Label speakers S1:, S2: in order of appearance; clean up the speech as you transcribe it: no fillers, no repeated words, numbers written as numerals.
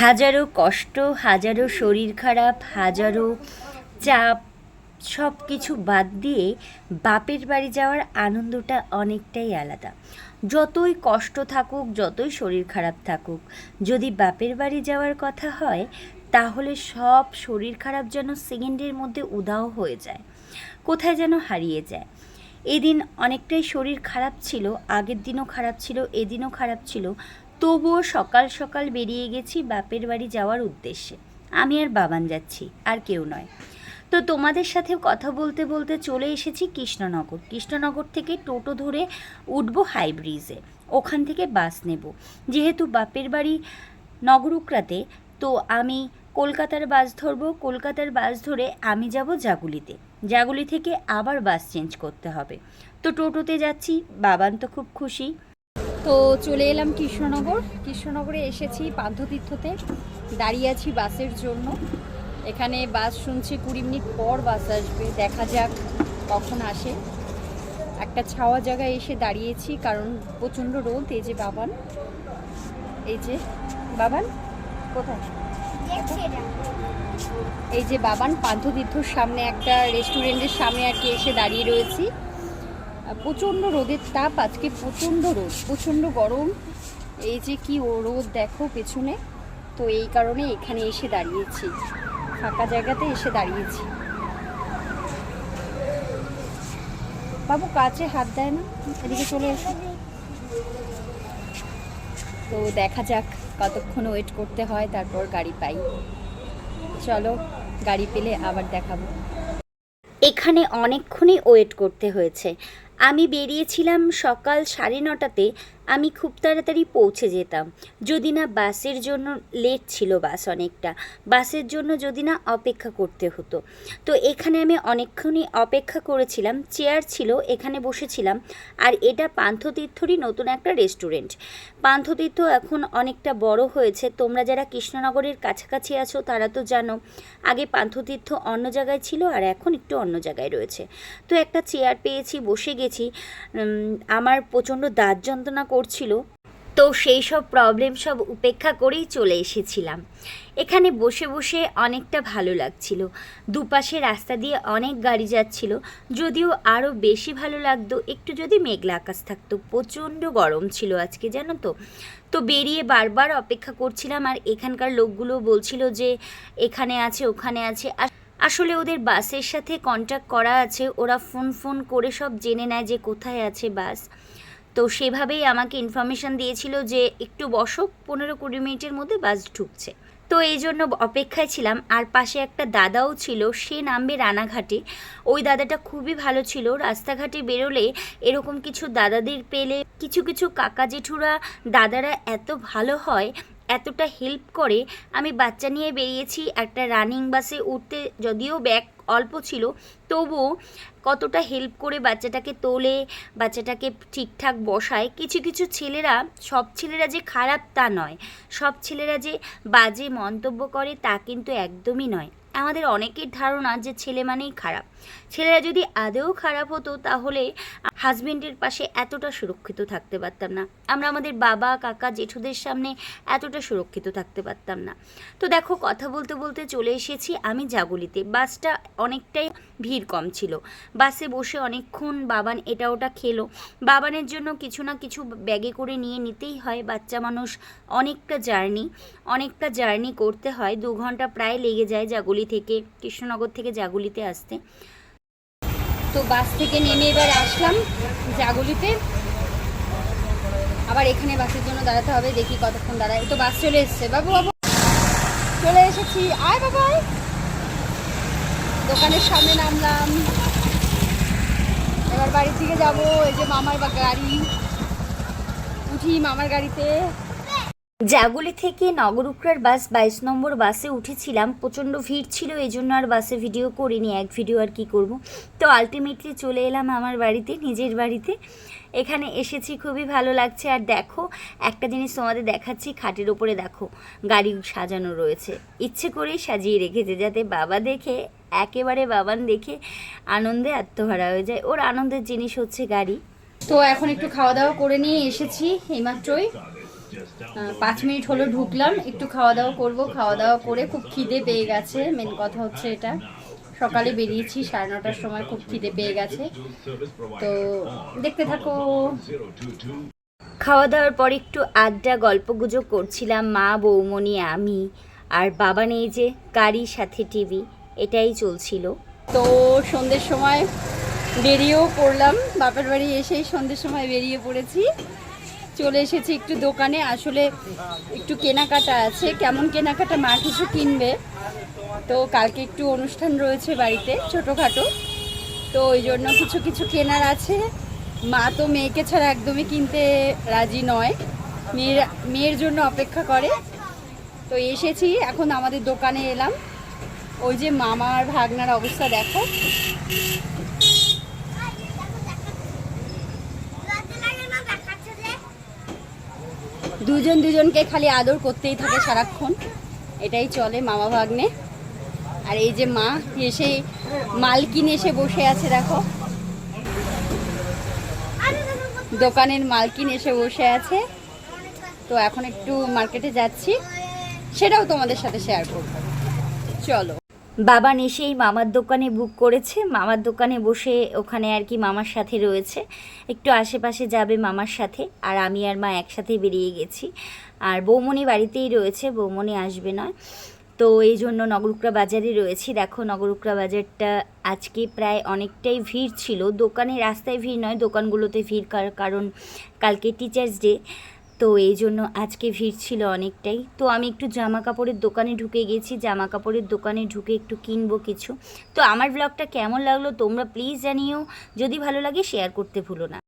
S1: হাজারো কষ্ট, হাজারো শরীর খারাপ, হাজারো চাপ, সব কিছু বাদ দিয়ে বাপের বাড়ি যাওয়ার আনন্দটা অনেকটাই আলাদা। যতই কষ্ট থাকুক, যতই শরীর খারাপ থাকুক, যদি বাপের বাড়ি যাওয়ার কথা হয় তাহলে সব শরীর খারাপ যেন সেকেন্ডের মধ্যে উধাও হয়ে যায়, কোথায় যেন হারিয়ে যায়। এদিন অনেকটাই শরীর খারাপ ছিল, আগের দিনও খারাপ ছিল, এদিনও খারাপ ছিল, তবুও সকাল সকাল বেরিয়ে গেছি বাপের বাড়ি যাওয়ার উদ্দেশ্যে। আমি আর বাবান যাচ্ছি, আর কেউ নয়। তো তোমাদের সাথে কথা বলতে বলতে চলে এসেছি কৃষ্ণনগর। কৃষ্ণনগর থেকে টোটো ধরে উঠবো হাই ব্রিজে, ওখান থেকে বাস নেব। যেহেতু বাপের বাড়ি নগরুকরাতে, তো আমি কলকাতার বাস ধরবো। কলকাতার বাস ধরে আমি যাব জাগুলিতে, জাগুলি থেকে আবার বাস চেঞ্জ করতে হবে। তো টোটোতে যাচ্ছি, বাবান তো খুব খুশি। তো চলে এলাম কৃষ্ণনগর। কৃষ্ণনগরে এসেছি পান্থতীর্থতে, দাঁড়িয়ে আছি বাসের জন্য। এখানে বাস শুনছি 20 মিনিট পর বাস আসবে, দেখা যাক কখন আসে। একটা ছাওয়া জায়গায় এসে দাঁড়িয়েছি কারণ প্রচণ্ড রোদ। এই যে বাবান, এই যে বাবান কোথায়, এই যে বাবান পান্থতীর্থর সামনে একটা রেস্টুরেন্টের সামনে আর কি এসে দাঁড়িয়ে রয়েছি। প্রচণ্ড রোদের তাপ আজকে, প্রচণ্ড রোদ, প্রচণ্ড গরম। এই যে কি ও রোদ দেখো পেছনে। তো এই কারণে এখানে এসে দাঁড়িয়েছি, ফাঁকা জায়গাতে এসে দাঁড়িয়েছি। বাবু কাছে হাত দেয় না, এদিকে চলে এসো। তো দেখা যাক কতক্ষণ ওয়েট করতে হয়, তারপর গাড়ি পাই। চলো, গাড়ি পেলে আবার দেখাবো। এখানে অনেকক্ষণই ওয়েট করতে হয়েছে। আমি বেরিয়েছিলাম সকাল 9:30টাতে, আমি খুব তাড়াতাড়ি পৌঁছে যেতাম যদি না বাসের জন্য লেট ছিল, বাস অনেকটা, বাসের জন্য যদি না অপেক্ষা করতে হতো। তো এখানে আমি অনেকক্ষণই অপেক্ষা করেছিলাম, চেয়ার ছিল, এখানে বসেছিলাম। আর এটা পান্থতীর্থরই নতুন একটা রেস্টুরেন্ট। পান্থতীর্থ এখন অনেকটা বড় হয়েছে। তোমরা যারা কৃষ্ণনগরের কাছাকাছি আছো তারা তো জানো, আগে পান্থতীর্থ অন্য জায়গায় ছিল আর এখন একটু অন্য জায়গায় রয়েছে। তো একটা চেয়ার পেয়েছি, বসে গেছি। আমার প্রচণ্ড দাঁত যন্ত্রণা করছিল, তো সেই সব প্রবলেম সব উপেক্ষা করেই চলে এসেছিলাম। এখানে বসে বসে অনেকটা ভালো লাগছিল। দুপাশে রাস্তা দিয়ে অনেক গাড়ি যাচ্ছিল, যদিও আরও বেশি ভালো লাগতো একটু যদি মেঘলা আকাশ থাকতো। প্রচণ্ড গরম ছিল আজকে, জানো তো। তো বেরিয়ে বারবার অপেক্ষা করছিলাম, আর এখানকার লোকগুলো বলছিল যে এখানে আছে, ওখানে আছে। আসলে ওদের বাসের সাথে কন্ট্যাক্ট করা আছে, ওরা ফোন করে সব জেনে নেয় যে কোথায় আছে বাস। তো সেভাবেই আমাকে ইনফরমেশান দিয়েছিল যে একটু বসো, 15-20 মিনিটের মধ্যে বাস ঢুকছে। তো এই জন্য অপেক্ষায় ছিলাম। আর পাশে একটা দাদাও ছিল, সে নামবে রানাঘাটে। ওই দাদাটা খুবই ভালো ছিল। রাস্তাঘাটে বেরোলে এরকম কিছু দাদাদের পেলে, কিছু কিছু কাকা জেঠুরা দাদারা এত ভালো হয়, এতটা হেল্প করে। আমি বাচ্চা নিয়ে বেরিয়েছি, একটা রানিং বাসে উঠতে যদিও ব্যাগ অল্প ছিল, তবুও কতটা হেল্প করে বাচ্চাটাকে তোলে, বাচ্চাটাকে ঠিকঠাক বসায়। কিছু কিছু ছেলেরা, সব ছেলেরা যে খারাপ তা নয়, সব ছেলেরা যে বাজে মন্তব্য করে তা কিন্তু একদমই নয়। আমাদের অনেকের ধারণা যে ছেলে মানেই খারাপ। ছেলেরা যদি আদৌ খারাপ হতো তাহলে হাজবেন্ডের পাশে এতটা সুরক্ষিত থাকতে পারতাম না, আমরা আমাদের বাবা কাকা জেঠুদের সামনে এতটা সুরক্ষিত থাকতে পারতাম না। তো দেখো, কথা বলতে বলতে চলে এসেছি আমি জাগুলিতে। বাসটা অনেকটাই ভিড় কম ছিল। বাসে বসে অনেকক্ষণ বাবান এটা ওটা খেলো। বাবানের জন্য কিছু না কিছু ব্যাগে করে নিয়ে নিতেই হয়, বাচ্চা মানুষ। অনেকটা জার্নি করতে হয়, 2 ঘন্টা প্রায় লেগে যায় জাগুলি থেকে, কৃষ্ণনগর থেকে জাগুলিতে আসতে। তো বাস থেকে নেমে এবার আসলাম জাগুলিতে। আবার এখানে বাসের জন্য দাঁড়াতে হবে, দেখি কতক্ষণ দাঁড়ায়। তো বাস চলে এসছে, বাবু চলে এসেছি, আয় বাবা। দোকানের সামনে নামলাম, এবার বাড়ি থেকে যাবো। এই যে মামার গাড়ি, উঠি মামার গাড়িতে। জাগুলি থেকে নগরুকরার বাস 22 নম্বর বাসে উঠেছিলাম। প্রচণ্ড ভিড় ছিল, এই জন্য আর বাসে ভিডিও করিনি, এক ভিডিও আর কি করব। তো আলটিমেটলি চলে এলাম আমার বাড়িতে, নিজের বাড়িতে। এখানে এসেছি, খুবই ভালো লাগছে। আর দেখো, একটা জিনিস তোমাদের দেখাচ্ছি, খাটের ওপরে দেখো গাড়ি সাজানো রয়েছে, ইচ্ছে করেই সাজিয়ে রেখেছে যাতে বাবা দেখে, একেবারে বাবান দেখে আনন্দে আত্মহারা হয়ে যায়। ওর আনন্দের জিনিস হচ্ছে গাড়ি। তো এখন একটু খাওয়া দাওয়া করে নিয়ে এসেছি এইমাত্রই। 5 মিনিট হলো ঢুকলাম, একটু খাওয়া দাওয়া করবো, খাওয়া দাওয়া করে খুব খিদে পেয়ে গেছে। মেন কথা হচ্ছে এটা, সকালে বেরিয়েছি 9:30টার সময়, খুব খিদে পেয়ে গেছে। তো দেখতে থাকো। খাওয়া দাওয়ার পর একটু আড্ডা গল্পগুজব করছিলাম, মা, বৌমনি, আমি আর বাবা নেই যে, গাড়ির সাথে টিভি, এটাই চলছিল। তো সন্ধ্যের সময় বেরিয়েও পড়লাম, বাপের বাড়ি এসেই সন্ধ্যের সময় বেরিয়ে পড়েছি। চলে এসেছি একটু দোকানে, আসলে একটু কেনাকাটা আছে। কেমন কেনাকাটা, মা কিছু কিনবে, তো কালকে একটু অনুষ্ঠান রয়েছে বাড়িতে ছোটোখাটো, তো ওই জন্য কিছু কিছু কেনার আছে। মা তো মেয়েকে ছাড়া একদমই কিনতে রাজি নয়, মেয়ের জন্য অপেক্ষা করে। তো এসেছি, এখন আমাদের দোকানে এলাম। ওই যে মামার ভাগনার অবস্থা দেখো, দুজনকে খালি আদর করতেই থাকে সারাক্ষণ, এটাই চলে মামা ভাগ্নে। আর এই যে মা এসে মালকিন এসে বসে আছে, দেখো দোকানের মালকিন এসে বসে আছে। তো এখন একটু মার্কেটে যাচ্ছি, সেটাও তোমাদের সাথে শেয়ার করব, চলো। বাবা এসেই মামার দোকানে বুক করেছে, মামার দোকানে বসে ওখানে আর কি মামার সাথে রয়েছে, একটু আশেপাশে যাবে মামার সাথে। আর আমি আর মা একসাথে বেরিয়ে গেছি। আর বৌমনি বাড়িতেই রয়েছে, বৌমনি আসবে নয়, তো এই জন্য নগরুকড়া বাজারে রয়েছি। দেখো নগরুকড়া বাজারটা আজকে প্রায় অনেকটাই ভিড় ছিল, দোকানে রাস্তায় ভিড় নয়, দোকানগুলোতে ভিড়, কারণ কালকে টিচার্স ডে, তো এই জন্য আজকে ভিড় ছিল অনেকটাই। তো আমি একটু জামা কাপড়ের দোকানে ঢুকে গেছি, জামা কাপড়ের দোকানে ঢুকে একটু কিনবো কিছু। তো আমার ব্লগটা কেমন লাগলো তোমরা প্লিজ জানিও, যদি ভালো লাগে শেয়ার করতে ভুলো না।